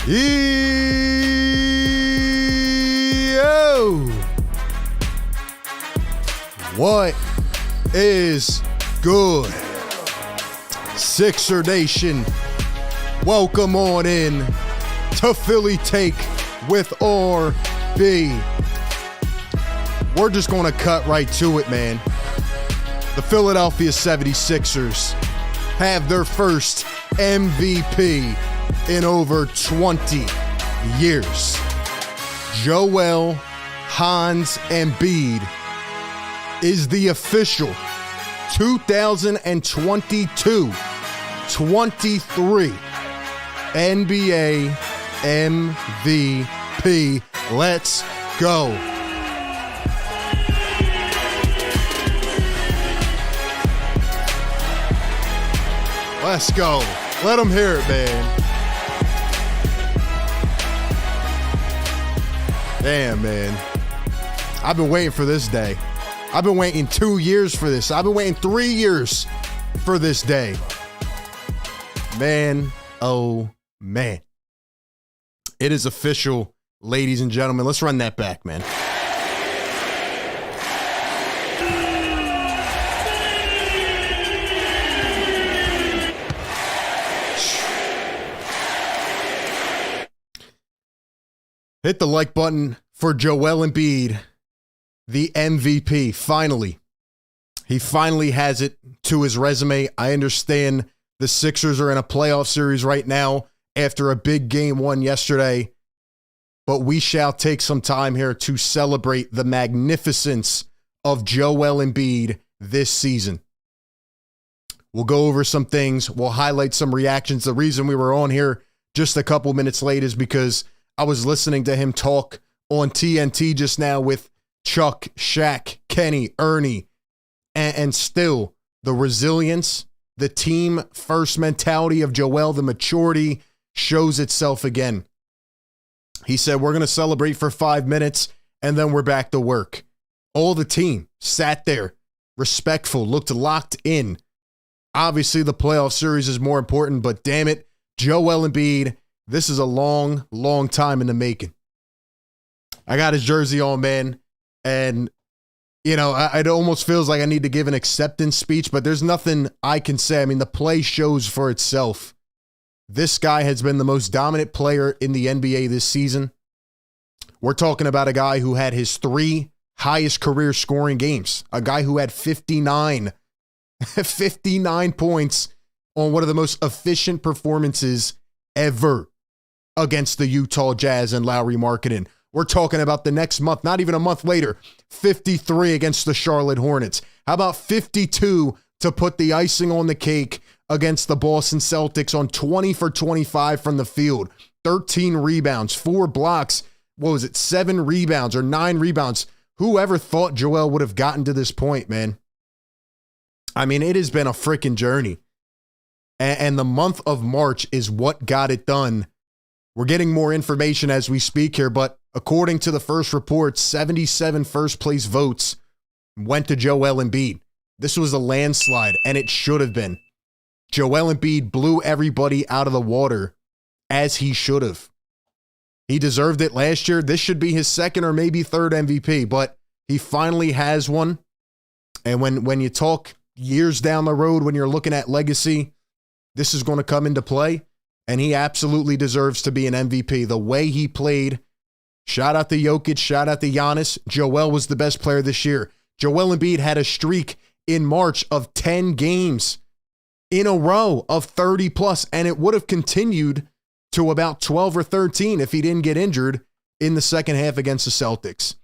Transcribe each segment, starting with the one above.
Yo! What is good? Sixer Nation, welcome on in to Philly Take with RB. We're just going to cut right to it, man. The Philadelphia 76ers have their first MVP in over 20 years. Joel Hans Embiid is the official 2022-23 NBA MVP. Let's go. Let's go. Let them hear it, man. Damn, man. I've been waiting for this day. I've been waiting 2 years for this. I've been waiting 3 years for this day. Man, oh, man. It is official, ladies and gentlemen. Let's run that back, man. Hit the like button for Joel Embiid, the MVP. Finally. He finally has it to his resume. I understand the Sixers are in a playoff series right now after a big game won yesterday, but we shall take some time here to celebrate the magnificence of Joel Embiid this season. We'll go over some things. We'll highlight some reactions. The reason we were on here just a couple minutes late is because I was listening to him talk on TNT just now with Chuck, Shaq, Kenny, Ernie, and still the resilience, the team first mentality of Joel, the maturity shows itself again. He said, we're going to celebrate for 5 minutes and then we're back to work. All the team sat there, respectful, looked locked in. Obviously the playoff series is more important, but damn it, Joel Embiid, this is a long, long time in the making. I got his jersey on, man, and, you know, it almost feels like I need to give an acceptance speech, but there's nothing I can say. I mean, the play shows for itself. This guy has been the most dominant player in the NBA this season. We're talking about a guy who had his 3 highest career scoring games, a guy who had 59 points on one of the most efficient performances ever against the Utah Jazz and Lauri Markkanen. We're talking about the next month, not even a month later, 53 against the Charlotte Hornets. How about 52 to put the icing on the cake against the Boston Celtics on 20 for 25 from the field, 13 rebounds, 4 blocks, 7 rebounds or 9 rebounds. Whoever thought Joel would have gotten to this point, man? I mean, it has been a freaking journey. And the month of March is what got it done. We're getting more information as we speak here, but according to the first report, 77 first place votes went to Joel Embiid. This was a landslide, and it should have been. Joel Embiid blew everybody out of the water, as he should have. He deserved it last year. This should be his second or maybe third MVP, but he finally has one. And when you talk years down the road, when you're looking at legacy, this is going to come into play, and he absolutely deserves to be an MVP. The way he played, shout out to Jokic, shout out to Giannis. Joel was the best player this year. Joel Embiid had a streak in March of 10 games in a row of 30 plus, and it would have continued to about 12 or 13 if he didn't get injured in the second half against the Celtics.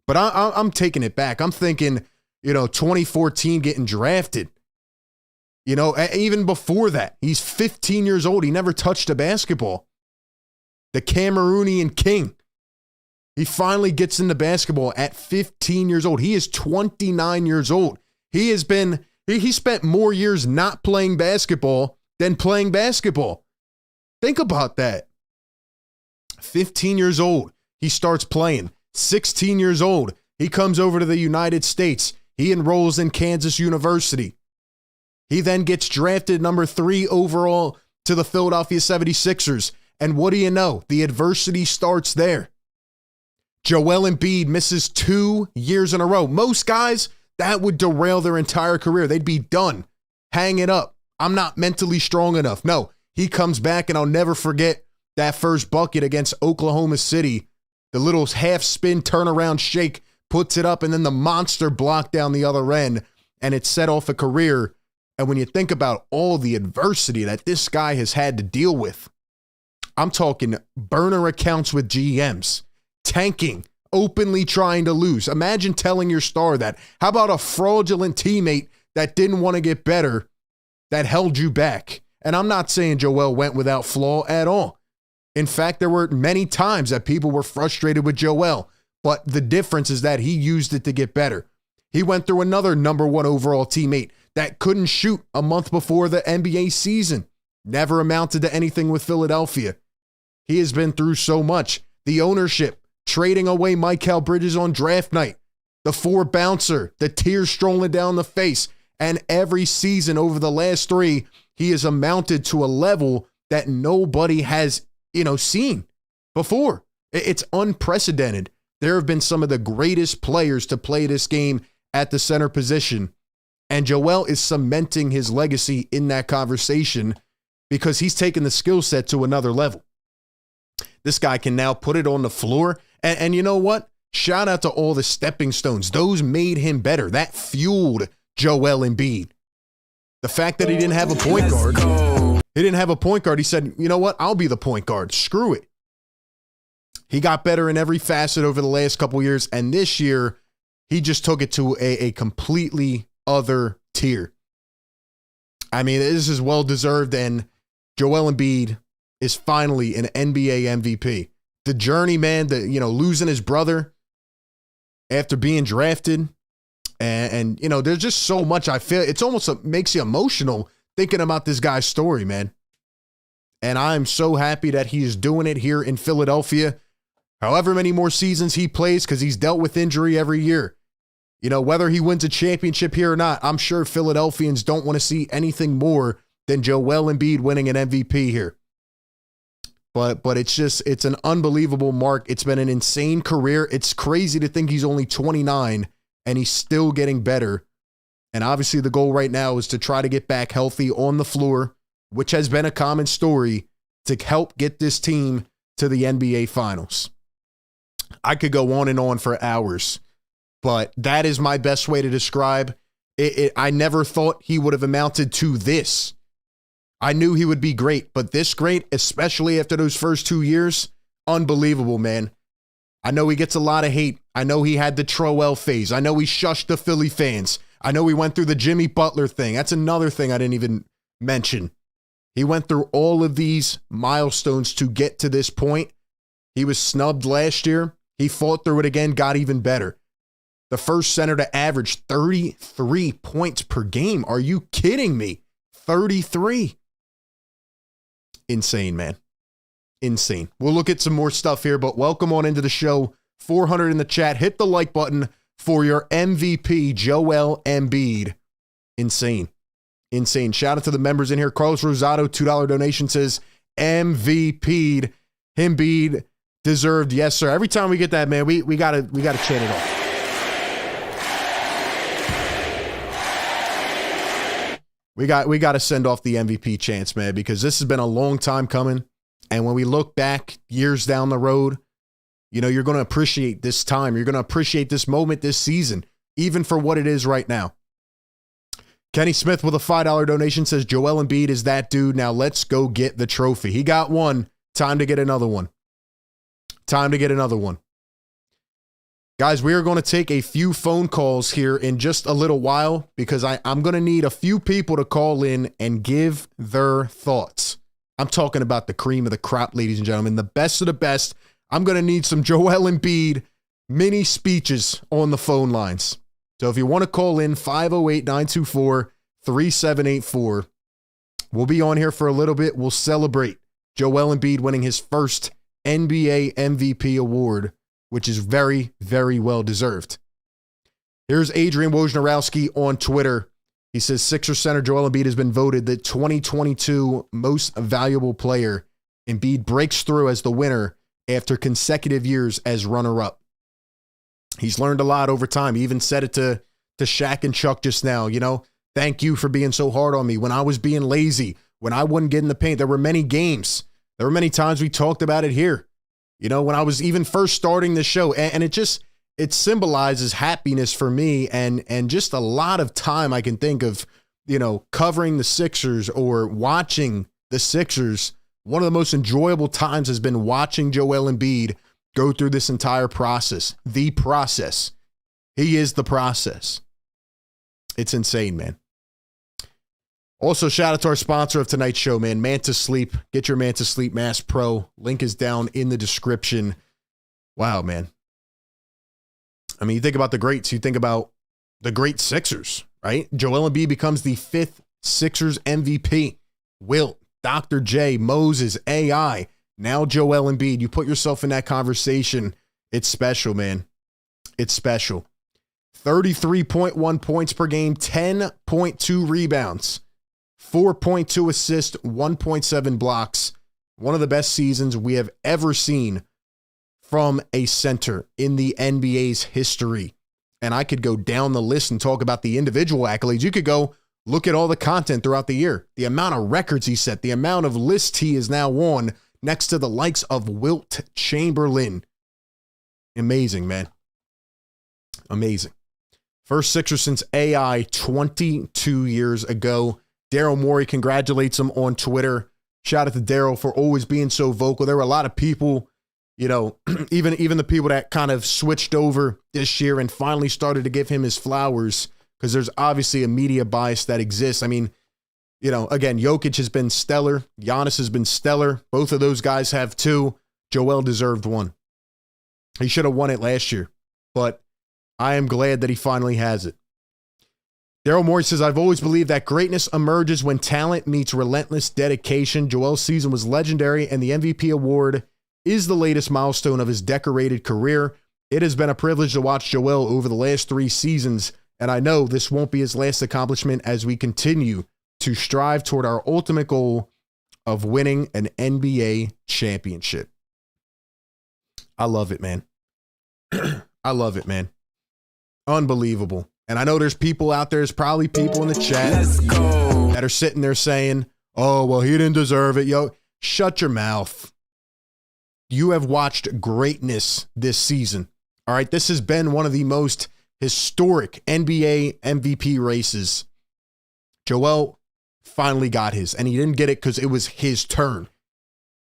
But I'm taking it back. I'm thinking, 2014 getting drafted. Even before that, he's 15 years old. He never touched a basketball. The Cameroonian king. He finally gets into basketball at 15 years old. He is 29 years old. He spent more years not playing basketball than playing basketball. Think about that. 15 years old, he starts playing. 16 years old, he comes over to the United States. He enrolls in Kansas University. He then gets drafted number 3 overall to the Philadelphia 76ers. And what do you know? The adversity starts there. Joel Embiid misses 2 years in a row. Most guys, that would derail their entire career. They'd be done. Hang it up. I'm not mentally strong enough. No, he comes back, and I'll never forget that first bucket against Oklahoma City. The little half spin turnaround shake, puts it up, and then the monster block down the other end, and it set off a career. And when you think about all the adversity that this guy has had to deal with, I'm talking burner accounts with GMs, tanking, openly trying to lose. Imagine telling your star that. How about a fraudulent teammate that didn't want to get better, that held you back? And I'm not saying Joel went without flaw at all. In fact, there were many times that people were frustrated with Joel, but the difference is that he used it to get better. He went through another number 1 overall teammate that couldn't shoot a month before the NBA season. Never amounted to anything with Philadelphia. He has been through so much. The ownership, trading away Mikal Bridges on draft night, the 4 bouncer, the tears strolling down the face, and every season over the last 3, he has amounted to a level that nobody has, seen before. It's unprecedented. There have been some of the greatest players to play this game at the center position, and Joel is cementing his legacy in that conversation because he's taken the skill set to another level. This guy can now put it on the floor, and you know what? Shout out to all the stepping stones. Those made him better. That fueled Joel Embiid. The fact that he didn't have a point guard. He didn't have a point guard. He said, you know what? I'll be the point guard. Screw it. He got better in every facet over the last couple years, and this year, he just took it to a completely other tier. I mean, this is well-deserved, and Joel Embiid is finally an NBA MVP. The journey, man, losing his brother after being drafted, and there's just so much. I feel it's almost makes you emotional thinking about this guy's story, man. And I'm so happy that he is doing it here in Philadelphia. However many more seasons he plays, because he's dealt with injury every year. Whether he wins a championship here or not, I'm sure Philadelphians don't want to see anything more than Joel Embiid winning an MVP here. But it's an unbelievable mark. It's been an insane career. It's crazy to think he's only 29 and he's still getting better. And obviously the goal right now is to try to get back healthy on the floor, which has been a common story, to help get this team to the NBA Finals. I could go on and on for hours, but that is my best way to describe it. I never thought he would have amounted to this. I knew he would be great, but this great, especially after those first 2 years, unbelievable, man. I know he gets a lot of hate. I know he had the Troel phase. I know he shushed the Philly fans. I know he went through the Jimmy Butler thing. That's another thing I didn't even mention. He went through all of these milestones to get to this point. He was snubbed last year. He fought through it again, got even better. The first center to average 33 points per game. Are you kidding me? 33. Insane, man. Insane. We'll look at some more stuff here, but welcome on into the show. 400 in the chat. Hit the like button for your MVP, Joel Embiid. Insane. Insane. Shout out to the members in here. Carlos Rosado, $2 donation, says MVP'd. Embiid deserved. Yes, sir. Every time we get that, man, we gotta chant it off. We got to send off the MVP chants, man, because this has been a long time coming. And when we look back years down the road, you're going to appreciate this time. You're going to appreciate this moment, this season, even for what it is right now. Kenny Smith with a $5 donation says, Joel Embiid is that dude. Now let's go get the trophy. He got one. Time to get another one. Time to get another one. Guys, we are going to take a few phone calls here in just a little while because I'm going to need a few people to call in and give their thoughts. I'm talking about the cream of the crop, ladies and gentlemen, the best of the best. I'm going to need some Joel Embiid mini speeches on the phone lines. So if you want to call in, 508-924-3784. We'll be on here for a little bit. We'll celebrate Joel Embiid winning his first NBA MVP award, which is very, very well deserved. Here's Adrian Wojnarowski on Twitter. He says Sixers center Joel Embiid has been voted the 2022 most valuable player Embiid breaks through as the winner after consecutive years as runner-up. He's learned a lot over time. He even said it to Shaq and Chuck just now, thank you for being so hard on me when I was being lazy, when I wouldn't get in the paint. There were many games. There were many times we talked about it here, when I was even first starting the show. And it symbolizes happiness for me and just a lot of time I can think of, covering the Sixers or watching the Sixers. One of the most enjoyable times has been watching Joel Embiid go through this entire process. The process. He is the process. It's insane, man. Also, shout out to our sponsor of tonight's show, man, Mantis Sleep. Get your Mantis Sleep Mask Pro. Link is down in the description. Wow, man. I mean, you think about the greats. You think about the great Sixers, right? Joel Embiid becomes the 5th Sixers MVP. Wilt, Dr. J, Moses, AI, now Joel Embiid. You put yourself in that conversation. It's special, man. It's special. 33.1 points per game, 10.2 rebounds, 4.2 assists, 1.7 blocks. One of the best seasons we have ever seen from a center in the NBA's history. And I could go down the list and talk about the individual accolades. You could go look at all the content throughout the year, the amount of records he set, the amount of lists he is now on next to the likes of Wilt Chamberlain. Amazing, man. Amazing. First Sixer since AI 22 years ago. Daryl Morey congratulates him on Twitter. Shout out to Daryl for always being so vocal. There were a lot of people, even the people that kind of switched over this year and finally started to give him his flowers, because there's obviously a media bias that exists. I mean, again, Jokic has been stellar. Giannis has been stellar. Both of those guys have 2. Joel deserved 1. He should have won it last year, but I am glad that he finally has it. Daryl Morey says, I've always believed that greatness emerges when talent meets relentless dedication. Joel's season was legendary, and the MVP award is the latest milestone of his decorated career. It has been a privilege to watch Joel over the last 3 seasons, and I know this won't be his last accomplishment as we continue to strive toward our ultimate goal of winning an NBA championship. I love it, man. I love it, man. Unbelievable. And I know there's people out there, there's probably people in the chat that are sitting there saying, oh, well, he didn't deserve it. Yo, shut your mouth. You have watched greatness this season. All right. This has been one of the most historic NBA MVP races. Joel finally got his, and he didn't get it because it was his turn.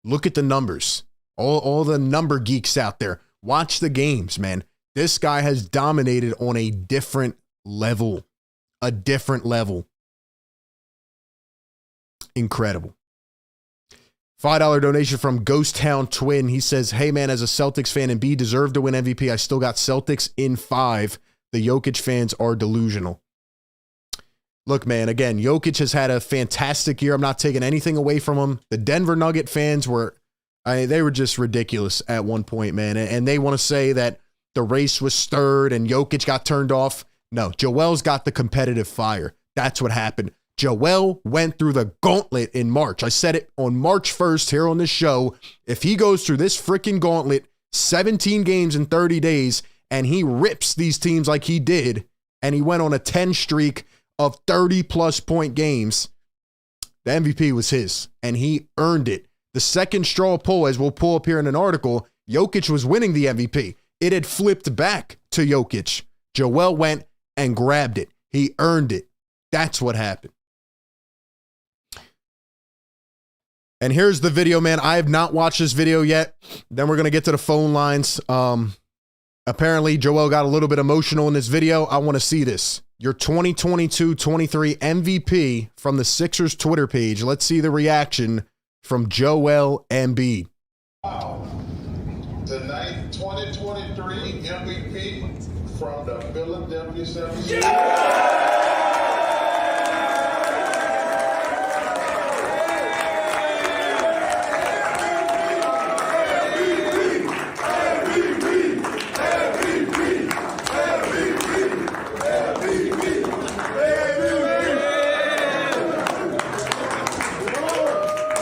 Look at the numbers. All the number geeks out there. Watch the games, man. This guy has dominated on a different level. A different level. Incredible. $5 donation from Ghost Town Twin. He says, hey, man, as a Celtics fan, Embiid deserved to win MVP. I still got Celtics in 5. The Jokic fans are delusional. Look, man, again, Jokic has had a fantastic year. I'm not taking anything away from him. The Denver Nugget fans they were just ridiculous at one point, man. And they want to say that the race was stirred and Jokic got turned off. No, Joel's got the competitive fire. That's what happened. Joel went through the gauntlet in March. I said it on March 1st here on this show. If he goes through this freaking gauntlet, 17 games in 30 days, and he rips these teams like he did, and he went on a 10 streak of 30-plus point games, the MVP was his, and he earned it. The second straw poll, as we'll pull up here in an article, Jokic was winning the MVP. It had flipped back to Jokic. Joel went and grabbed it. He earned it. That's what happened. And here's the video, man. I have not watched this video yet. Then we're going to get to the phone lines. Apparently, Joel got a little bit emotional in this video. I want to see this. Your 2022-23 MVP from the Sixers Twitter page. Let's see the reaction from Joel Embiid. Wow. Tonight, 2023 MVP from the Philadelphia 76ers. Yeah!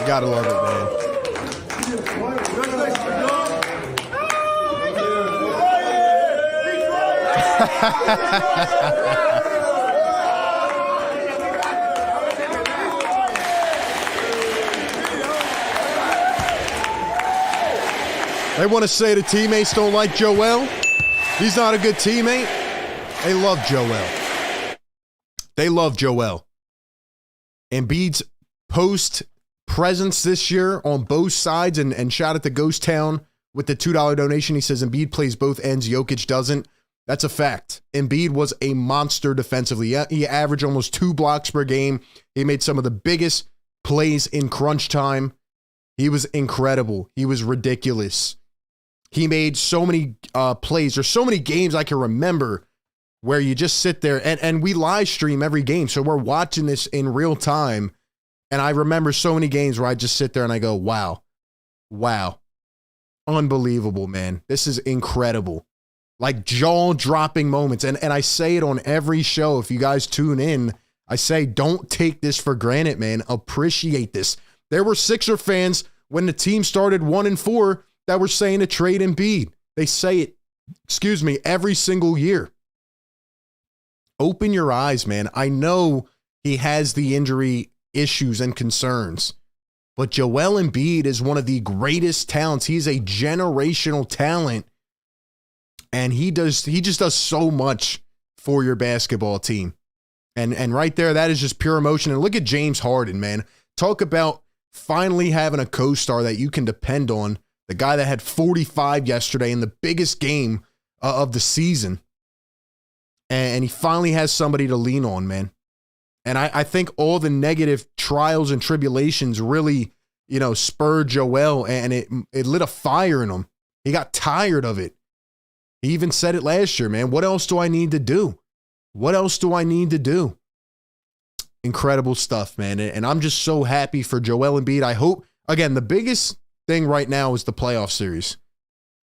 Gotta love it, man. They want to say the teammates don't like Joel. He's not a good teammate. They love Joel. They love Joel. Embiid's post presence this year on both sides, and shout out to Ghost Town with the $2 donation. He says Embiid plays both ends, Jokic doesn't. That's a fact. Embiid was a monster defensively. He averaged almost 2 blocks per game. He made some of the biggest plays in crunch time. He was incredible. He was ridiculous. He made so many plays. There's so many games I can remember where you just sit there, and we live stream every game, so we're watching this in real time. And I remember so many games where I just sit there and I go, wow, unbelievable, man. This is incredible. Like jaw-dropping moments. And I say it on every show. If you guys tune in, I say, don't take this for granted, man. Appreciate this. There were Sixer fans when the team started 1-4 that were saying to trade Embiid. They say it, every single year. Open your eyes, man. I know he has the injury issues and concerns, but Joel Embiid is one of the greatest talents. He's a generational talent, and he just does so much for your basketball team. And right there, that is just pure emotion. And look at James Harden, man. Talk about finally having a co-star that you can depend on. The guy that had 45 yesterday in the biggest game of the season. And he finally has somebody to lean on, man. And I think all the negative trials and tribulations really, spurred Joel, and it lit a fire in him. He got tired of it. He even said it last year, man. What else do I need to do? What else do I need to do? Incredible stuff, man. And I'm just so happy for Joel Embiid. I hope, again, the biggest thing right now is the playoff series.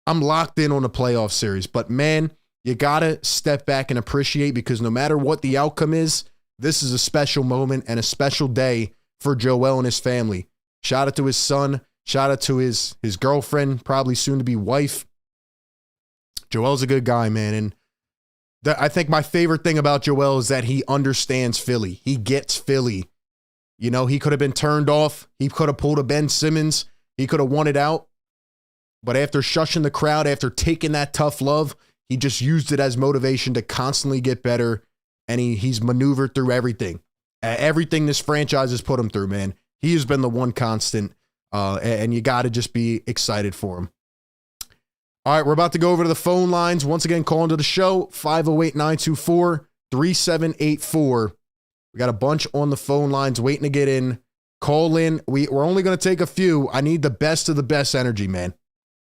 I'm locked in on the playoff series, but man, you got to step back and appreciate, because no matter what the outcome is, this is a special moment and a special day for Joel and his family. Shout out to his son. Shout out to his girlfriend, probably soon to be wife. Joel's a good guy, man. And I think my favorite thing about Joel is that he understands Philly. He gets Philly. He could have been turned off. He could have pulled a Ben Simmons. He could have won it out. But after shushing the crowd, after taking that tough love, he just used it as motivation to constantly get better. And he's maneuvered through everything. Everything this franchise has put him through, man. He has been the one constant. And you got to just be excited for him. All right, we're about to go over to the phone lines. Once again, call into the show, 508-924-3784. We got a bunch on the phone lines waiting to get in. Call in. We're only going to take a few. I need the best of the best energy, man.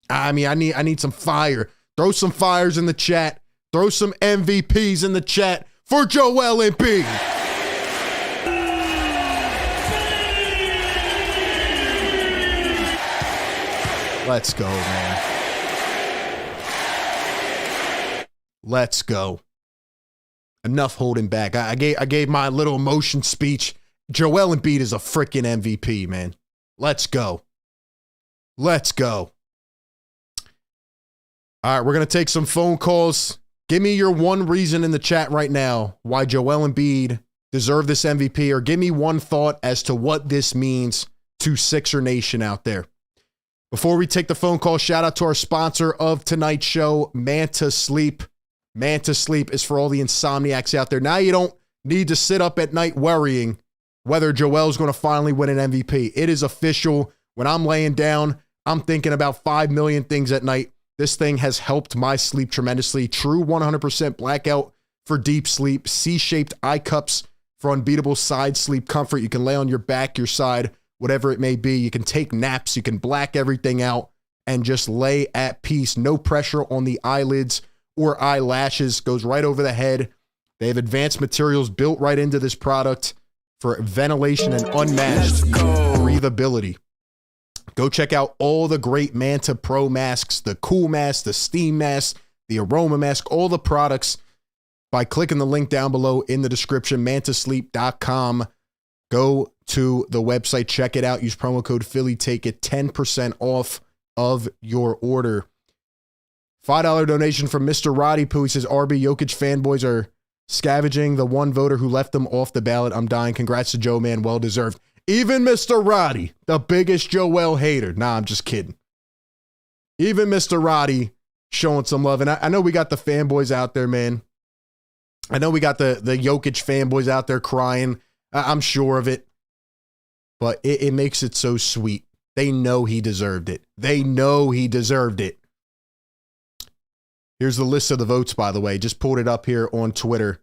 I need some fire. Throw some fires in the chat. Throw some MVPs in the chat for Joel Embiid. Let's go, man. Let's go. Enough holding back. I gave my little emotion speech. Joel Embiid is a freaking MVP, man. Let's go. Let's go. All right, we're going to take some phone calls. Give me your one reason in the chat right now why Joel Embiid deserved this MVP, or give me one thought as to what this means to Sixer Nation out there. Before we take the phone call, shout out to our sponsor of tonight's show, Manta Sleep. Manta Sleep is for all the insomniacs out there. Now you don't need to sit up at night worrying whether Joel's going to finally win an MVP. It is official. When I'm laying down, I'm thinking about 5 million things at night. This thing has helped my sleep tremendously. True 100% blackout for deep sleep. C-shaped eye cups for unbeatable side sleep comfort. You can lay on your back, your side, whatever it may be. You can take naps. You can black everything out and just lay at peace. No pressure on the eyelids or eyelashes. Goes right over the head. They have advanced materials built right into this product for ventilation and unmatched breathability. Go check out all the great Manta Pro masks, the cool mask, the steam mask, the aroma mask, all the products by clicking the link down below in the description, mantasleep.com. Go to the website, check it out. Use promo code Philly. Take it 10% off of your order. $5 donation from Mr. Roddy Poo. He says, RB Jokic fanboys are scavenging the one voter who left them off the ballot. I'm dying. Congrats to Joe, man. Well deserved. Even Mr. Roddy, the biggest Joel hater. Nah, I'm just kidding. Even Mr. Roddy showing some love. And I know we got the fanboys out there, man. I know we got the Jokic fanboys out there crying. I'm sure of it. But it makes it so sweet. They know he deserved it. They know he deserved it. Here's the list of the votes, by the way. Just pulled it up here on Twitter.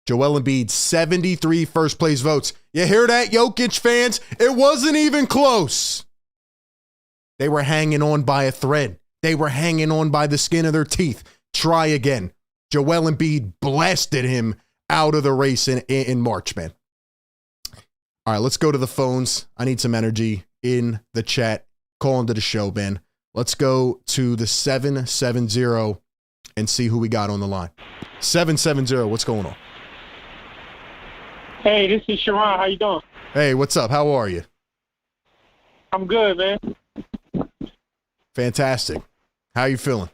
Joel Embiid, 73 first place votes. You hear that, Jokic fans? It wasn't even close. They were hanging on by a thread. They were hanging on by the skin of their teeth. Try again. Joel Embiid blasted him out of the race in March, man. All right, let's go to the phones. I need some energy in the chat. Call into the show, man. Let's go to the 770 and see who we got on the line. 770, what's going on? Hey, this is Sharon. How you doing? Hey, what's up? How are you? I'm good, man. Fantastic. How you feeling?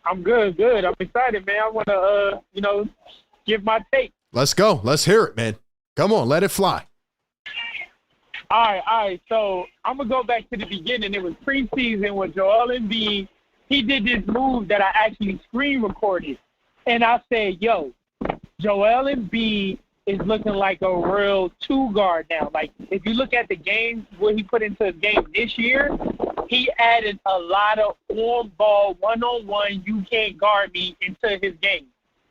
I'm good. I'm excited, man. I want to, give my take. Let's go. Let's hear it, man. Come on, let it fly. All right. So I'm going to go back to the beginning. It was preseason with Joel Embiid. He did this move that I actually screen recorded. And I said, yo, Joel Embiid is looking like a real two-guard now. Like, if you look at the games, what he put into his game this year, he added a lot of on-ball, one-on-one, you can't guard me into his game.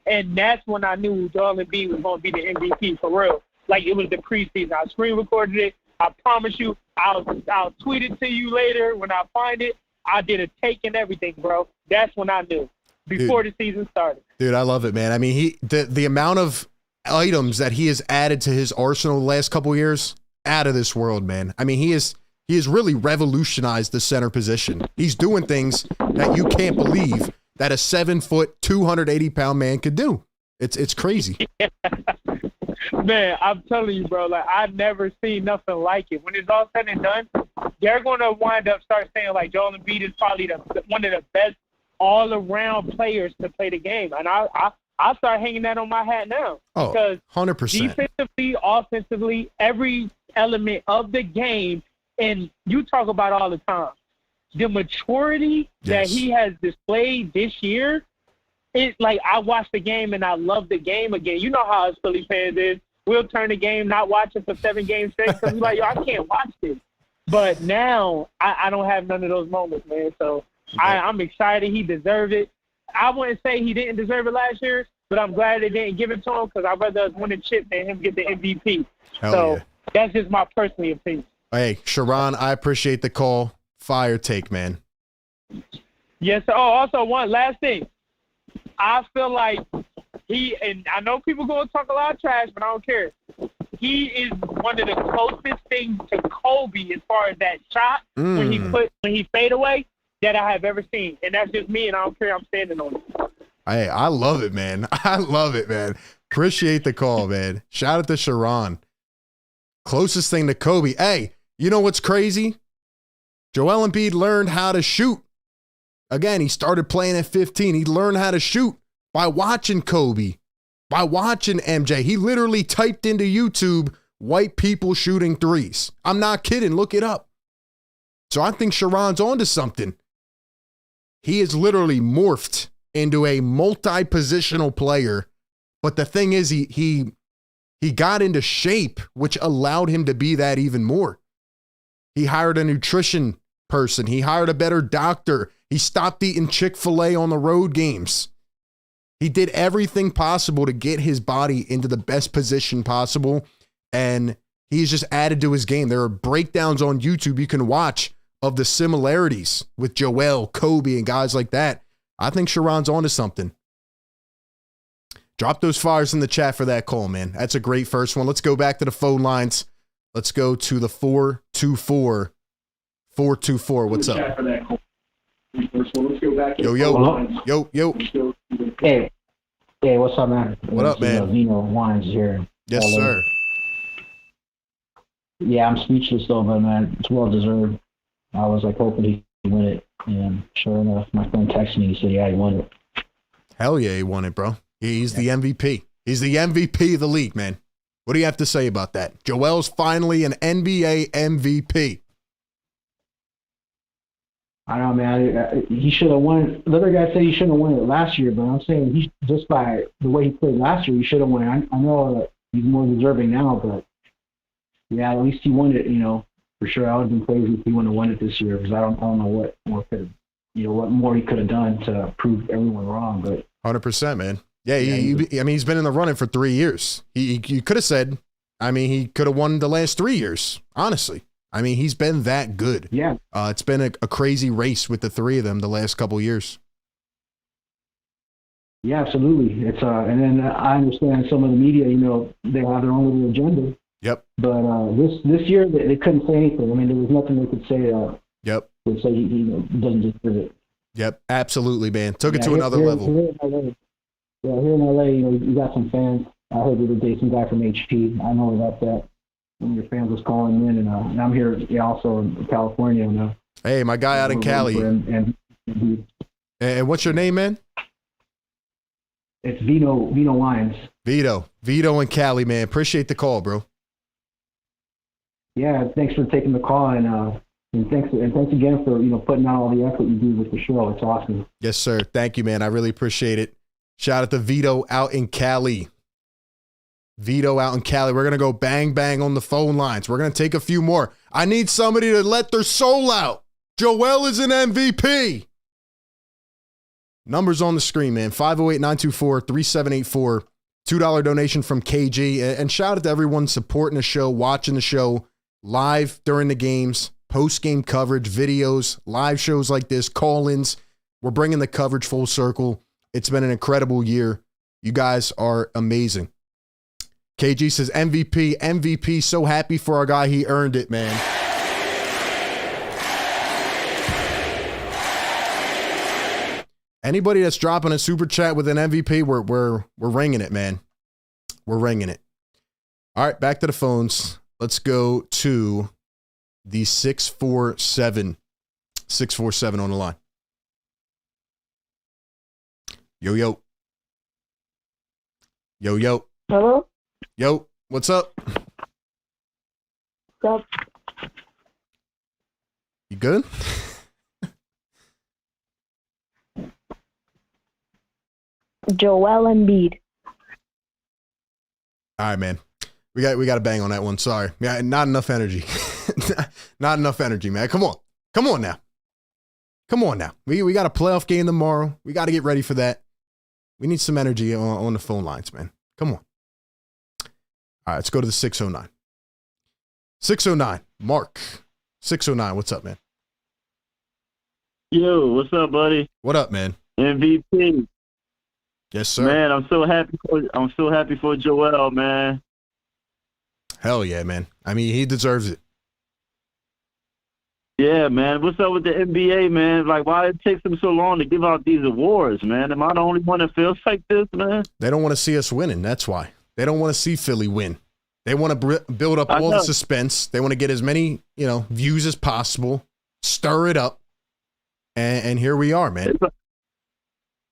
And that's when I knew Joel Embiid was going to be the MVP for real. Like, it was the preseason. I screen recorded it. I promise you, I'll tweet it to you later when I find it. I did a take and everything, bro. That's when I knew, before the season started. Dude, I love it, man. I mean, the amount of items that he has added to his arsenal the last couple of years, out of this world, man. I mean, he has really revolutionized the center position. He's doing things that you can't believe that a 7-foot, 280-pound man could do. It's crazy. Man, I'm telling you, bro, like, I've never seen nothing like it. When it's all said and done, they're going to wind up start saying, like, Joel Embiid is probably one of the best all-around players to play the game. And I start hanging that on my hat now. Oh, because 100%. Defensively, offensively, every element of the game, and you talk about all the time, the maturity that he has displayed this year, it's like I watched the game and I love the game again. You know how us Philly fans is. We'll turn the game, not watch it for 7 games straight because we're like, yo, I can't watch this. But now I don't have none of those moments, man. So I'm excited. He deserved it. I wouldn't say he didn't deserve it last year, but I'm glad they didn't give it to him because I'd rather us win the chip than him get the MVP. That's just my personal opinion. Hey, Sharon, I appreciate the call. Fire take, man. Yes. Oh, also one last thing. I feel like and I know people going to talk a lot of trash, but I don't care. He is one of the closest things to Kobe as far as that shot when he fade away that I have ever seen. And that's just me, and I don't care. I'm standing on it. Hey, I love it, man. I love it, man. Appreciate the call, man. Shout out to Sharon. Closest thing to Kobe. Hey, you know what's crazy? Joel Embiid learned how to shoot. Again, he started playing at 15. He learned how to shoot by watching Kobe, by watching MJ. He literally typed into YouTube, white people shooting threes. I'm not kidding. Look it up. So I think Sharon's onto something. He is literally morphed into a multi-positional player. But the thing is, he got into shape, which allowed him to be that even more. He hired a nutrition person. He hired a better doctor. He stopped eating Chick-fil-A on the road games. He did everything possible to get his body into the best position possible, and he's just added to his game. There are breakdowns on YouTube you can watch of the similarities with Joel, Kobe, and guys like that. I think Sharon's onto something. Drop those fires in the chat for that call, man. That's a great first one. Let's go back to the phone lines. Let's go to the 424. 424, what's up? Yo. Hey, what's up, man? What up, man? Vino Wines here. Yes, sir. Yeah, I'm speechless though, but man, it's well deserved. I was like hoping to win it. And sure enough, my friend texted me. He said, "Yeah, he won it." Hell yeah, he won it, bro. He's the MVP. He's the MVP of the league, man. What do you have to say about that? Joel's finally an NBA MVP. I don't know, man. He should have won. The other guy said he shouldn't have won it last year, but I'm saying he just by the way he played last year, he should have won it. I know that he's more deserving now, but yeah, at least he won it. For sure. I would have been crazy if he wouldn't have won it this year because I don't know what more what more he could have done to prove everyone wrong. But 100%, man. Yeah, he's been in the running for 3 years. He could have said, he could have won the last 3 years. Honestly. He's been that good. Yeah. It's been a crazy race with the three of them the last couple years. Yeah, absolutely. It's and then I understand some of the media, they have their own little agenda. Yep. But this year they couldn't say anything. There was nothing they could say. Yep. Would say he doesn't deserve it. Yep, absolutely, man. Took it to another level. Here in LA, you got some fans. I heard the other day some guy from HP. I know about that. One of your fans was calling in, and I'm here also in California. Hey, my guy out in Cali. And what's your name, man? It's Vito Wines. Vito in Cali, man. Appreciate the call, bro. Yeah, thanks for taking the call, and thanks again for putting out all the effort you do with the show. It's awesome. Yes, sir. Thank you, man. I really appreciate it. Shout out to Vito out in Cali. Vito out in Cali. We're going to go bang, bang on the phone lines. We're going to take a few more. I need somebody to let their soul out. Joel is an MVP. Numbers on the screen, man. 508-924-3784. $2 donation from KG. And shout out to everyone supporting the show, watching the show live during the games, post-game coverage, videos, live shows like this, call-ins. We're bringing the coverage full circle. It's been an incredible year. You guys are amazing. KG says MVP, so happy for our guy. He earned it, man. Anybody that's dropping a super chat with an MVP, we're ringing it, man. We're ringing it. All right, back to the phones. Let's go to the 647 on the line. Yo. Hello? Yo, what's up? What's up? You good? Joel Embiid. All right, man. We got to bang on that one. Sorry. Yeah, not enough energy. Not enough energy, man. Come on now. We got a playoff game tomorrow. We got to get ready for that. We need some energy on the phone lines, man. Come on. All right, let's go to the 609. 609, Mark. 609, what's up, man? Yo, what's up, buddy? What up, man? MVP. Yes, sir. Man, I'm so happy for Joel, man. Hell yeah, man. He deserves it. Yeah, man. What's up with the NBA, man? Like, why it takes them so long to give out these awards, man? Am I the only one that feels like this, man? They don't want to see us winning. That's why. They don't want to see Philly win. They want to build up all the suspense. They want to get as many, views as possible, stir it up, and here we are, man.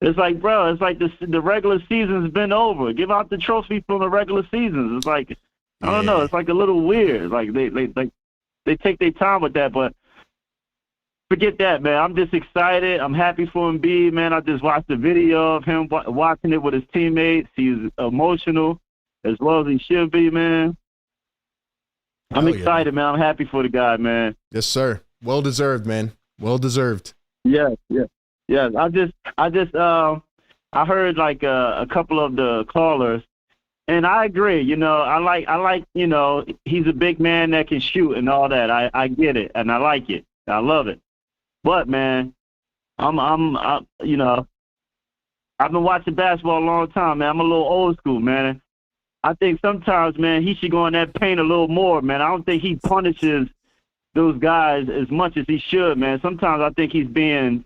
It's like, bro, it's like the regular season's been over. Give out the trophy from the regular seasons. It's like, I don't know. It's like a little weird. Like they take their time with that, but forget that, man. I'm just excited. I'm happy for Embiid, man. I just watched the video of him watching it with his teammates. He's emotional as well as he should be, man. I'm excited, man. I'm happy for the guy, man. Yes, sir. Well deserved, man. Well deserved. Yeah. I heard like a couple of the callers, and I agree. I like. He's a big man that can shoot and all that. I get it, and I like it. I love it. But man, I've been watching basketball a long time, man. I'm a little old school, man. I think sometimes, man, he should go in that paint a little more, man. I don't think he punishes those guys as much as he should, man. Sometimes I think he's being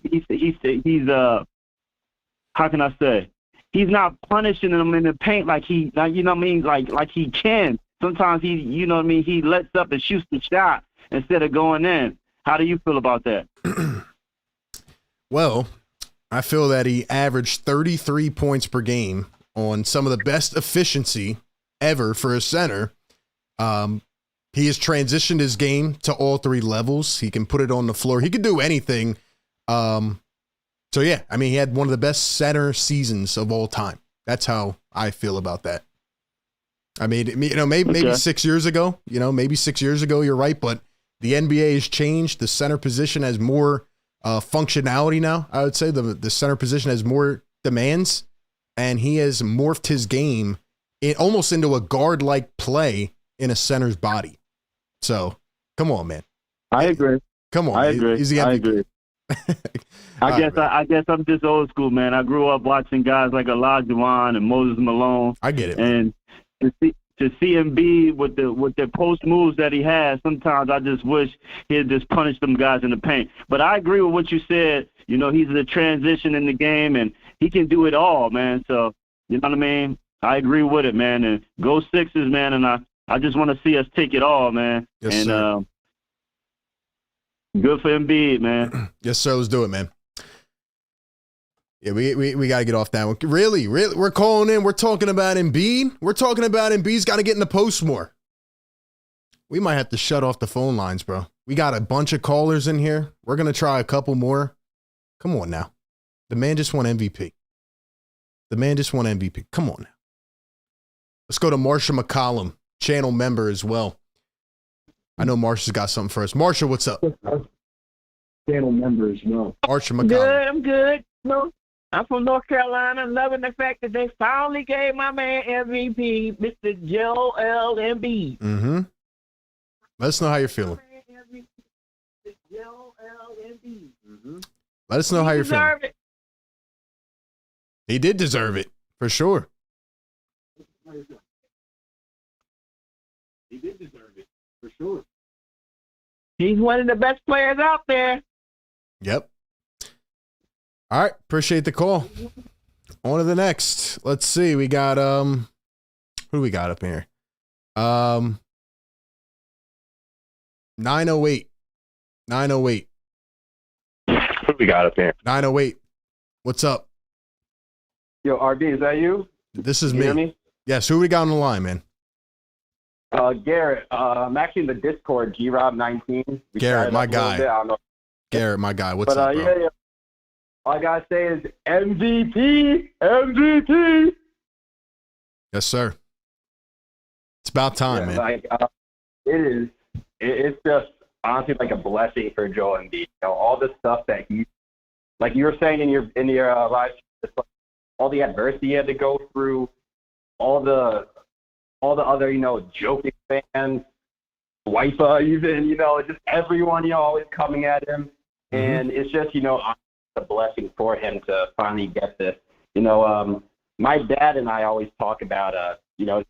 he's how can I say? He's not punishing them in the paint like he can. Sometimes he he lets up and shoots the shot instead of going in. How do you feel about that? Well, I feel that he averaged 33 points per game on some of the best efficiency ever for a center. He has transitioned his game to all three levels. He can put it on the floor. He could do anything. So yeah, I mean, he had one of the best center seasons of all time. That's how I feel about that. I mean, you know, maybe 6 years ago, you're right, but the NBA has changed. The center position has more functionality now. I would say the center position has more demands, and he has morphed his game almost into a guard-like play in a center's body. So, come on, man. I agree. Come on, I agree. He's the MVP. I agree. I guess I'm just old school, man. I grew up watching guys like Olajuwon and Moses Malone. I get it. And to see Embiid with the post moves that he has, sometimes I just wish he'd just punish them guys in the paint. But I agree with what you said. You know, he's a transition in the game, and he can do it all, man. So, you know what I mean? I agree with it, man. And go Sixers, man. And I just want to see us take it all, man. Yes, and sir. Good for Embiid, man. Yes, sir. Let's do it, man. Yeah, we got to get off that one. Really, we're calling in. We're talking about Embiid. We're talking about Embiid's got to get in the post more. We might have to shut off the phone lines, bro. We got a bunch of callers in here. We're going to try a couple more. Come on now. The man just won MVP. Come on now. Let's go to Marsha McCollum, channel member as well. I know Marsha's got something for us. Marsha, what's up? Channel member as well. Marsha McCollum. Good, I'm good. No, I'm from North Carolina, loving the fact that they finally gave my man MVP, Mr. Joel Embiid. Mm-hmm. Let us know how you're feeling. Let us know how you're feeling. He did deserve it, for sure. He did deserve it, for sure. He's one of the best players out there. Yep. All right. Appreciate the call. On to the next. Let's see. We got, who do we got up here? 908. 908. What we got up here? 908. What's up? Yo, RB, is that you? This is You hear me. me? Yes. Who we got on the line, man? Garrett. I'm actually in the Discord, GRob19. Garrett, my guy. I don't know. Garrett, my guy. What's But up, bro? yeah. All I gotta say is MVP, MVP. Yes, sir. It's about time, man. Like it is. It's just honestly like a blessing for Joel Embiid. You know, all the stuff that he, like you were saying in your live, all the adversity he had to go through, all the other, joking fans, Wipa even, just everyone, always coming at him. And it's just, a blessing for him to finally get this. My dad and I always talk about,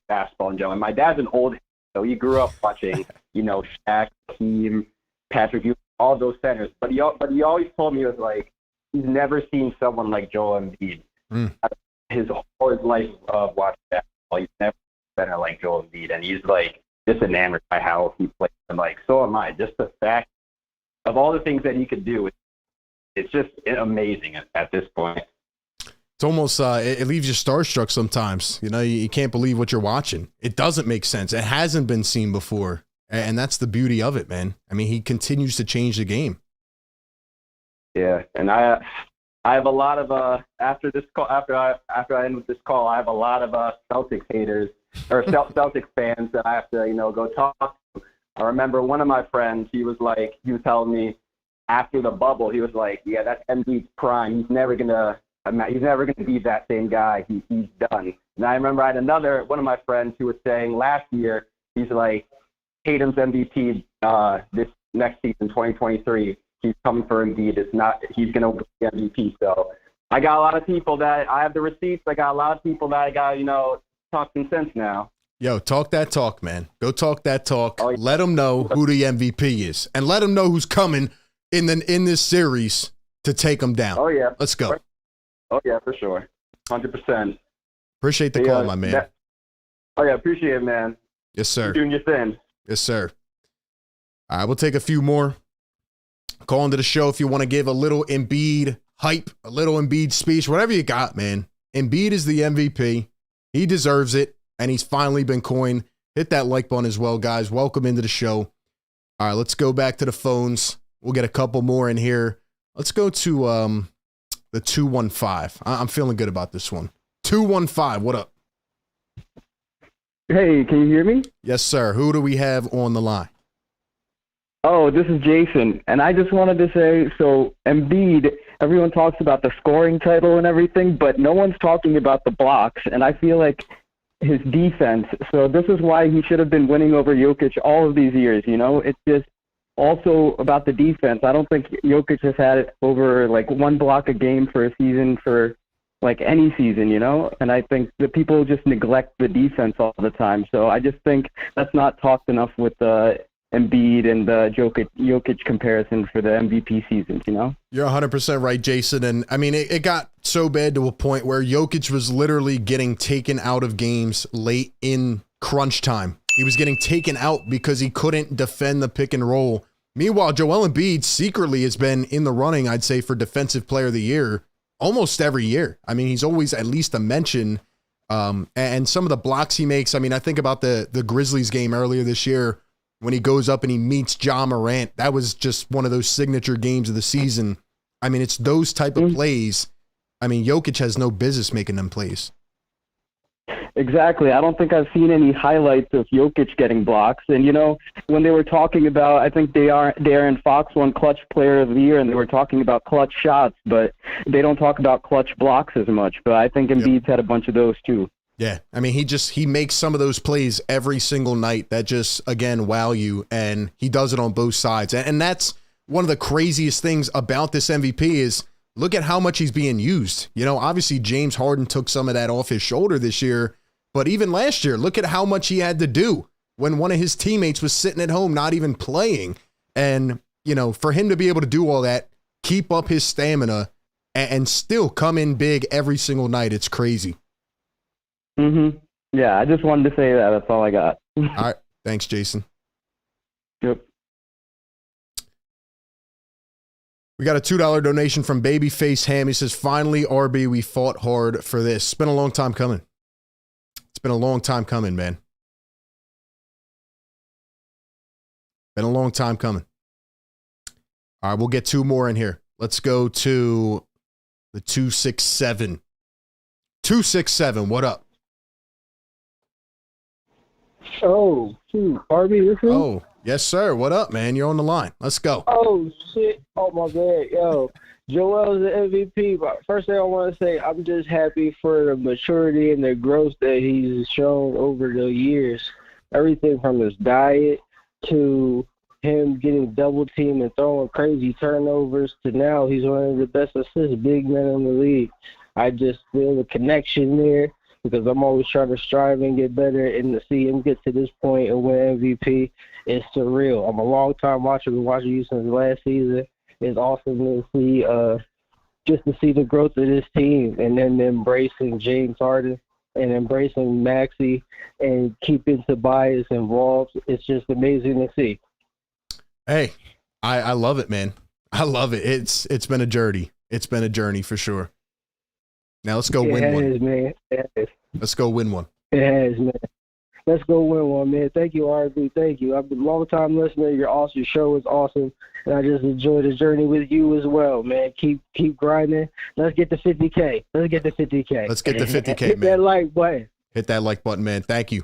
basketball in general. And my dad's an old, so he grew up watching, Shaq, Hakeem, Patrick Ewing, all those centers. But he always told me, it was like, he's never seen someone like Joel Embiid. His whole life of watching basketball, he's never seen a center like Joel Embiid. And he's like just enamored by how he plays. And like, so am I. Just the fact of all the things that he could do, it's just amazing at this point. It's almost, it leaves you starstruck sometimes. You can't believe what you're watching. It doesn't make sense. It hasn't been seen before. And that's the beauty of it, man. I mean, he continues to change the game. Yeah. And I have a lot of, after I end with this call, I have a lot of Celtics haters or Celtics fans that I have to, go talk to. I remember one of my friends, he was telling me after the bubble, he was like, yeah, that's Embiid's prime. He's never going to be that same guy. He's done. And I remember I had one of my friends who was saying last year, he's like, Tatum's MVP this next season, 2023. He's coming for Embiid. He's going to be MVP. So I got a lot of people that I have the receipts. I got a lot of people that I got, talking sense now. Yo, talk that talk, man. Go talk that talk. Oh, yeah. Let them know who the MVP is, and let them know who's coming in this series to take them down. Oh yeah, let's go. Oh yeah, for sure, 100%. Appreciate the call, my man. Appreciate it, man. Yes, sir. You're doing your thing. Yes, sir. All right, we'll take a few more. Call into the show if you want to give a little Embiid hype, a little Embiid speech, whatever you got, man. Embiid is the MVP. He deserves it, and he's finally been coined. Hit that like button as well, guys. Welcome into the show. All right, let's go back to the phones. We'll get a couple more in here. Let's go to the 215. I'm feeling good about this one. 215, what up? Hey, can you hear me? Yes, sir. Who do we have on the line? Oh, this is Jason, and I just wanted to say, so Embiid, everyone talks about the scoring title and everything, but no one's talking about the blocks, and I feel like his defense, so this is why he should have been winning over Jokic all of these years, you know? It's just also about the defense. I don't think Jokic has had over, like, 1 block a game for a season for, like, any season, you know? And I think the people just neglect the defense all the time, so I just think that's not talked enough with Embiid and the Jokic comparison for the MVP seasons, you know? You're 100% right, Jason. And I mean, it got so bad to a point where Jokic was literally getting taken out of games late in crunch time. He was getting taken out because he couldn't defend the pick and roll. Meanwhile, Joel Embiid secretly has been in the running, I'd say, for Defensive Player of the Year almost every year. I mean, he's always at least a mention. And some of the blocks he makes, I mean, I think about the Grizzlies game earlier this year, when he goes up and he meets Ja Morant. That was just one of those signature games of the season. I mean, it's those type of plays. I mean, Jokic has no business making them plays. Exactly. I don't think I've seen any highlights of Jokic getting blocks. And, you know, when they were talking about, I think De'Aaron Fox won Clutch Player of the Year, and they were talking about clutch shots, but they don't talk about clutch blocks as much. But I think Embiid's had a bunch of those too. Yeah, I mean, he makes some of those plays every single night that just, again, wow you, and he does it on both sides. And that's one of the craziest things about this MVP is look at how much he's being used. You know, obviously James Harden took some of that off his shoulder this year, but even last year, look at how much he had to do when one of his teammates was sitting at home not even playing. And, you know, for him to be able to do all that, keep up his stamina, and still come in big every single night, it's crazy. Yeah, I just wanted to say that. That's all I got. All right. Thanks, Jason. Yep. We got a $2 donation from Babyface Ham. He says, finally, RB, we fought hard for this. It's been a long time coming. It's been a long time coming, man. Been a long time coming. All right, we'll get 2 more in here. Let's go to the 267. 267, what up? Oh, shoot. RB, this is? Oh, yes, sir. What up, man? You're on the line. Let's go. Oh, shit. Oh, my bad. Yo, Joel's the MVP. But first thing I want to say, I'm just happy for the maturity and the growth that he's shown over the years. Everything from his diet to him getting double-teamed and throwing crazy turnovers to now he's one of the best assist big men in the league. I just feel the connection there, because I'm always trying to strive and get better, and to see him get to this point and win MVP is surreal. I'm a long-time watcher. Been watching you since last season. It's awesome to see, just to see the growth of this team, and then embracing James Harden and embracing Maxey and keeping Tobias involved. It's just amazing to see. Hey, I love it, man. I love it. It's been a journey. It's been a journey for sure. Now let's go win one. It has, man. It has. Let's go win one. It has, man. Let's go win one, man. Thank you, RB. Thank you. I've been a long-time listener. You're awesome. Your show is awesome, and I just enjoy the journey with you as well, man. Keep grinding. Let's get to 50K. Let's get to 50K. Let's get to 50K, Hit man. that like button. Hit that like button, man. Thank you.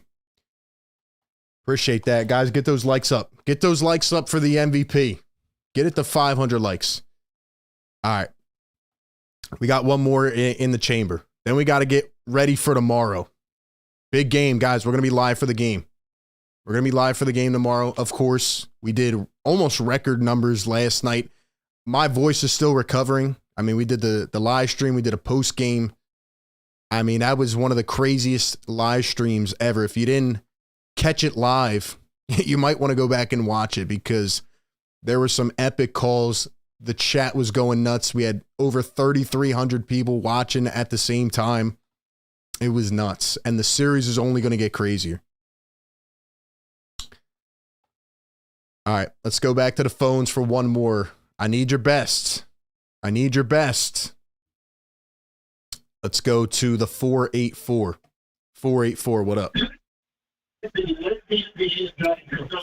Appreciate that, guys. Get those likes up. Get those likes up for the MVP. Get it to 500 likes. All right. We got one more in the chamber. Then we got to get ready for tomorrow. Big game, guys. We're going to be live for the game. We're going to be live for the game tomorrow. Of course, we did almost record numbers last night. My voice is still recovering. I mean, we did the live stream. We did a post game. I mean, that was one of the craziest live streams ever. If you didn't catch it live, you might want to go back and watch it, because there were some epic calls. The chat was going nuts. We had over 3,300 people watching at the same time. It was nuts. And the series is only going to get crazier. All right, let's go back to the phones for one more. I need your best. I need your best. Let's go to the 484. 484, what up?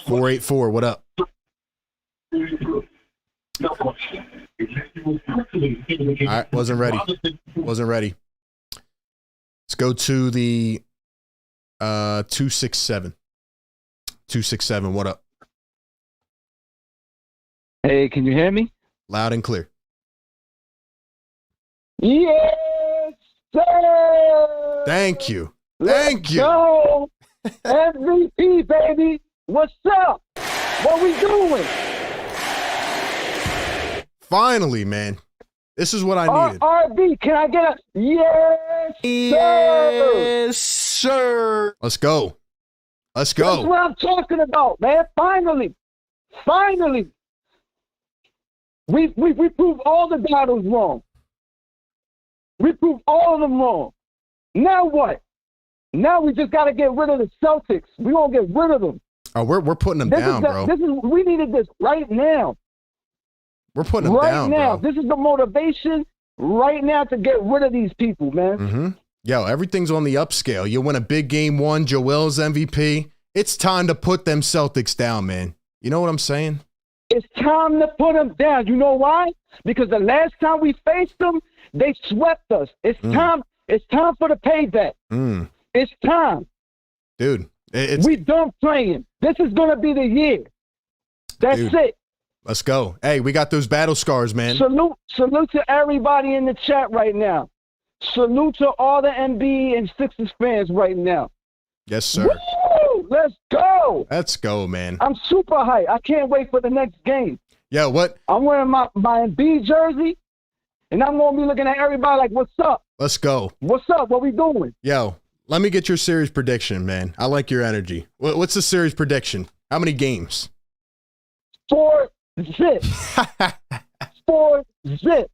484, what up? All right, wasn't ready. Wasn't ready. Let's go to the 267. 267, what up? Hey, can you hear me? Loud and clear. Yes, sir. Thank you. Let's you. Go. MVP, baby. What's up? What we doing? Finally, man. This is what I needed. RB, can I get a yes, sir? Yes, sir. Let's go. Let's go. That's what I'm talking about, man. Finally. Finally. We proved all the battles wrong. We proved all of them wrong. Now what? Now we just got to get rid of the Celtics. We're going to get rid of them. Oh, we're putting them down, bro. We needed this right now. We're putting them down, right now. bro. This is the motivation right now to get rid of these people, man. Mm-hmm. Yo, everything's on the upscale. You win a big game one, Joel's MVP. It's time to put them Celtics down, man. You know what I'm saying? It's time to put them down. You know why? Because the last time we faced them, they swept us. It's time. It's time for the payback. It's time. Dude. We done playing. This is going to be the year. That's it. Let's go. Hey, we got those battle scars, man. Salute to everybody in the chat right now. Salute to all the Embiid and Sixers fans right now. Yes, sir. Woo! Let's go. Let's go, man. I'm super hyped. I can't wait for the next game. Yo, what? I'm wearing my Embiid jersey, and I'm going to be looking at everybody like, what's up? Let's go. What's up? What we doing? Yo, let me get your series prediction, man. I like your energy. What's the series prediction? How many games? 4-0. 4-0.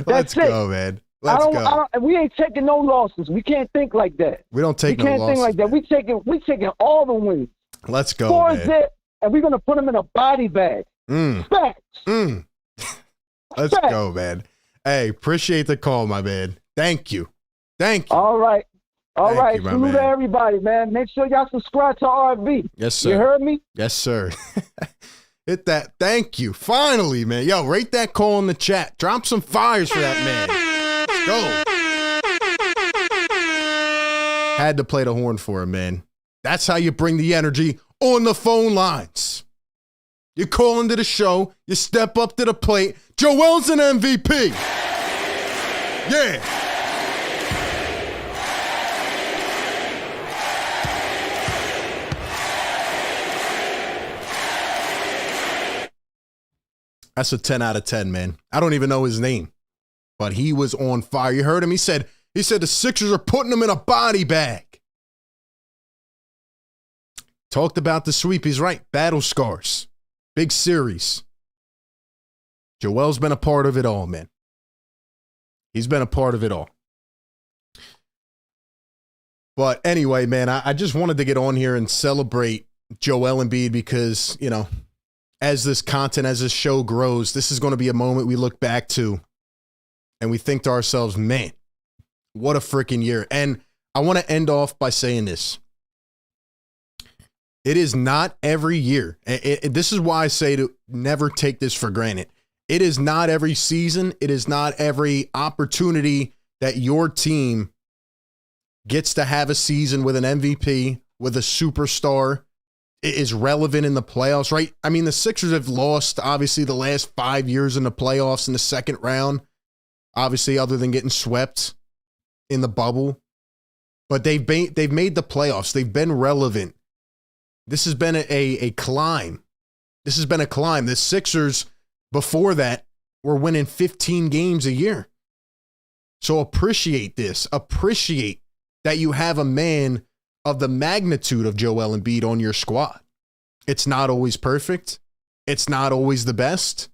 Let's go, man. Let's go. We ain't taking no losses. We can't think like that. We don't take no losses. We can't think like that. We taking all the wins. Let's go, 4-0, and we're gonna put them in a body bag. Facts. Let's go, man. Hey, appreciate the call, my man. Thank you. Thank you. All right. Thank you, my Salute man. to everybody, man. Make sure y'all subscribe to RB. Yes, sir. You heard me? Yes, sir. Hit that. Thank you. Finally, man. Yo, rate that call in the chat. Drop some fires for that man. Let's go. Had to play the horn for him, man. That's how you bring the energy on the phone lines. You call into the show. You step up to the plate. Joel's an MVP. Yeah. That's a 10 out of 10, man. I don't even know his name, but he was on fire. You heard him? He said the Sixers are putting him in a body bag. Talked about the sweep. He's right. Battle scars. Big series. Joel's been a part of it all, man. He's been a part of it all. But anyway, man, I just wanted to get on here and celebrate Joel Embiid because, you know, as this content, as this show grows, this is going to be a moment we look back to and we think to ourselves, man, what a freaking year. And I want to end off by saying this. It is not every year. This is why I say to never take this for granted. It is not every season. It is not every opportunity that your team gets to have a season with an MVP, with a superstar, is relevant in the playoffs, right? I mean, the Sixers have lost, obviously, the last 5 years in the playoffs in the second round, obviously, other than getting swept in the bubble. But they've made the playoffs. They've been relevant. This has been a climb. This has been a climb. The Sixers, before that, were winning 15 games a year. So appreciate this. Appreciate that you have a man of the magnitude of Joel Embiid on your squad. It's not always perfect. It's not always the best.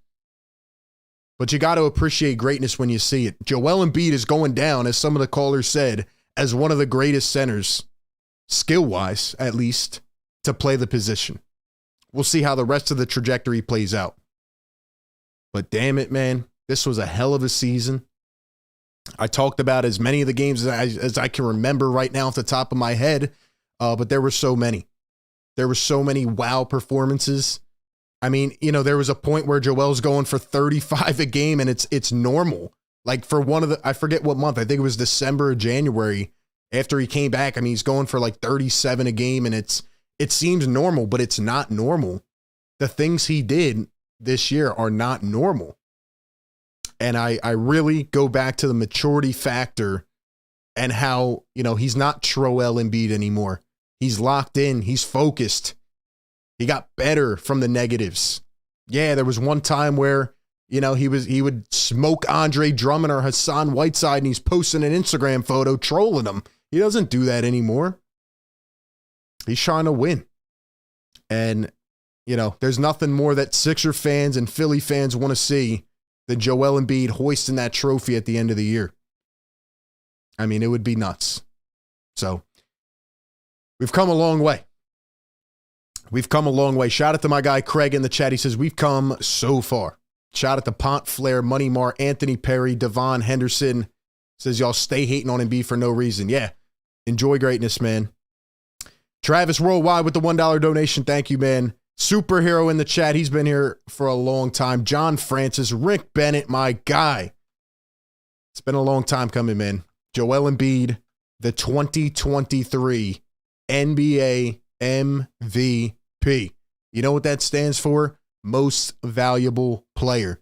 But you got to appreciate greatness when you see it. Joel Embiid is going down, as some of the callers said, as one of the greatest centers, skill-wise at least, to play the position. We'll see how the rest of the trajectory plays out. But damn it, man, this was a hell of a season. I talked about as many of the games as I can remember right now off the top of my head, but there were so many. There were so many wow performances. I mean, you know, there was a point where Joel's going for 35 a game, and it's normal. Like for one of the, I forget what month, I think it was December or January, after he came back. I mean, he's going for like 37 a game, and it seems normal, but it's not normal. The things he did this year are not normal. And I really go back to the maturity factor and how, you know, he's not Joel Embiid anymore. He's locked in. He's focused. He got better from the negatives. Yeah, there was one time where, you know, he would smoke Andre Drummond or Hassan Whiteside, and he's posting an Instagram photo trolling him. He doesn't do that anymore. He's trying to win. And, you know, there's nothing more that Sixer fans and Philly fans want to see than Joel Embiid hoisting that trophy at the end of the year. I mean, it would be nuts. So, we've come a long way. We've come a long way. Shout out to my guy Craig in the chat. He says, we've come so far. Shout out to Pont Flair, Money Mar, Anthony Perry, Devon Henderson. Says, y'all stay hating on Embiid for no reason. Yeah, enjoy greatness, man. Travis Worldwide with the $1 donation. Thank you, man. Superhero in the chat. He's been here for a long time. John Francis, Rick Bennett, my guy. It's been a long time coming, man. Joel Embiid, the 2023 NBA MVP. You know what that stands for? Most valuable player.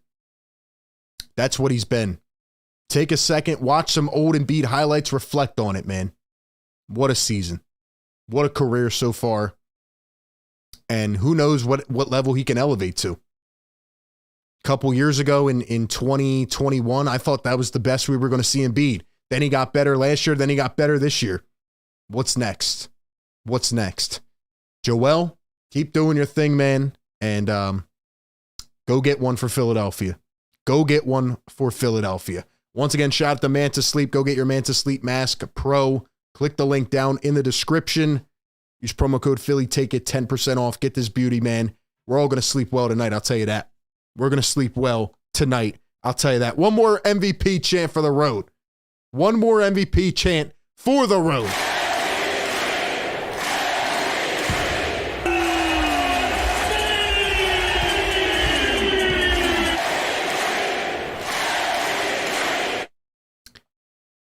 That's what he's been. Take a second, watch some old Embiid highlights, reflect on it, man. What a season. What a career so far. And who knows what level he can elevate to. A couple years ago in 2021, I thought that was the best we were going to see Embiid. Then he got better last year. Then he got better this year. What's next? What's next? Joel, keep doing your thing, man. And go get one for Philadelphia. Go get one for Philadelphia. Once again, shout out to Manta Sleep. Go get your Manta Sleep Mask Pro. Click the link down in the description. Use promo code Philly. Take it 10% off. Get this beauty, man. We're all going to sleep well tonight. I'll tell you that. We're going to sleep well tonight. I'll tell you that. One more MVP chant for the road. One more MVP chant for the road.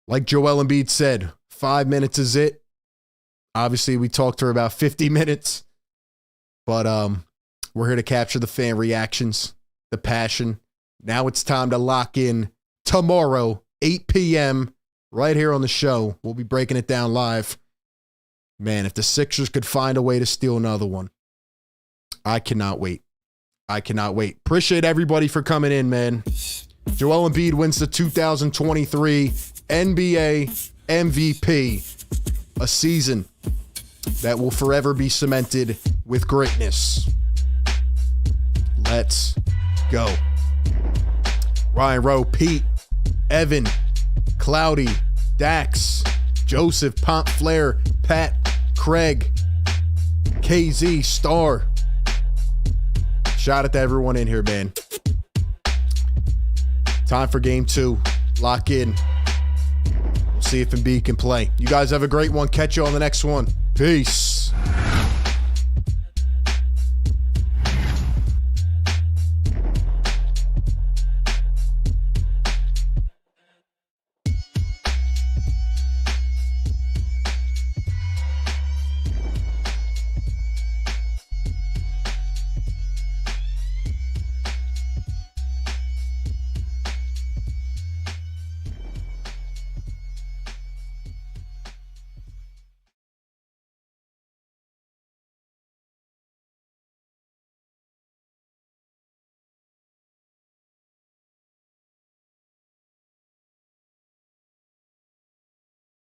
Like Joel Embiid said, 5 minutes is it. Obviously, we talked for about 50 minutes. But we're here to capture the fan reactions, the passion. Now it's time to lock in tomorrow, 8 p.m., right here on the show. We'll be breaking it down live. Man, if the Sixers could find a way to steal another one, I cannot wait. I cannot wait. Appreciate everybody for coming in, man. Joel Embiid wins the 2023 NBA MVP. A season that will forever be cemented with greatness. Let's go. Ryan Rowe, Pete, Evan, Cloudy, Dax, Joseph, Pont Flair, Pat, Craig, KZ, Star. Shout out to everyone in here, man. Time for game 2. Lock in. We'll see if Embiid can play. You guys have a great one. Catch you on the next one. Peace.